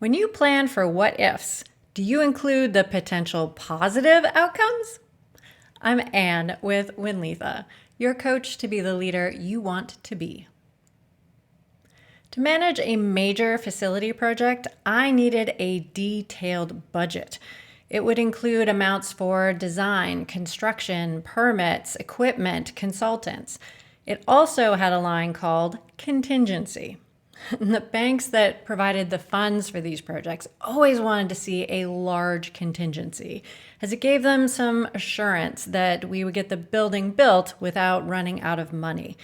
When you plan for what ifs, do you include the potential positive outcomes? I'm Anne with Winletha, your coach to be the leader you want to be. To manage a major facility project, I needed a detailed budget. It would include amounts for design, construction, permits, equipment, consultants. It also had a line called Contingency. The banks that provided the funds for these projects always wanted to see a large contingency, as it gave them some assurance that we would get the building built without running out of money.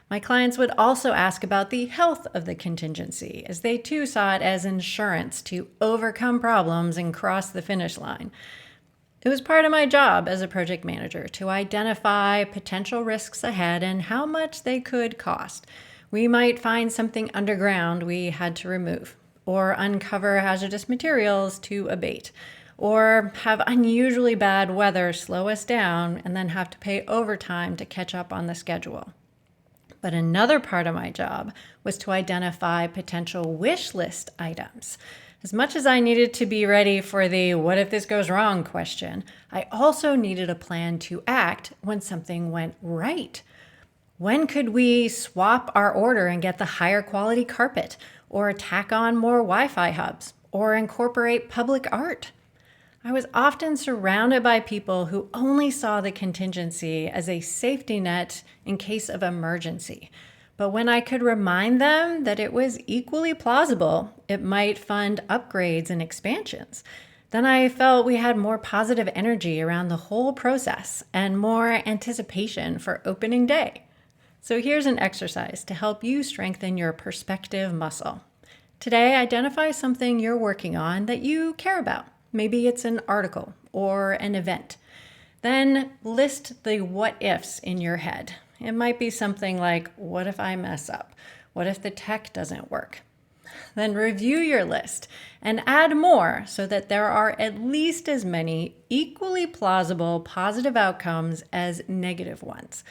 My clients would also ask about the health of the contingency, as they too saw it as insurance to overcome problems and cross the finish line. It was part of my job as a project manager to identify potential risks ahead and how much they could cost. We might find something underground we had to remove, or uncover hazardous materials to abate, or have unusually bad weather slow us down and then have to pay overtime to catch up on the schedule. But another part of my job was to identify potential wish list items. As much as I needed to be ready for the what if this goes wrong question, I also needed a plan to act when something went right. When could we swap our order and get the higher quality carpet, or tack on more Wi-Fi hubs, or incorporate public art? I was often surrounded by people who only saw the contingency as a safety net in case of emergency. But when I could remind them that it was equally plausible, it might fund upgrades and expansions, then I felt we had more positive energy around the whole process and more anticipation for opening day. So here's an exercise to help you strengthen your perspective muscle. Today, identify something you're working on that you care about. Maybe it's an article or an event. Then list the what ifs in your head. It might be something like, what if I mess up? What if the tech doesn't work? Then review your list and add more so that there are at least as many equally plausible positive outcomes as negative ones.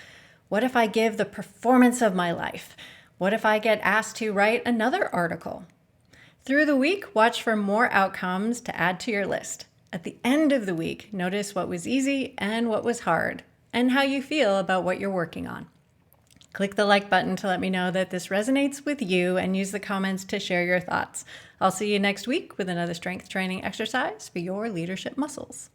What if I give the performance of my life? What if I get asked to write another article? Through the week, watch for more outcomes to add to your list. At the end of the week, notice what was easy and what was hard, and how you feel about what you're working on. Click the like button to let me know that this resonates with you, and use the comments to share your thoughts. I'll see you next week with another strength training exercise for your leadership muscles.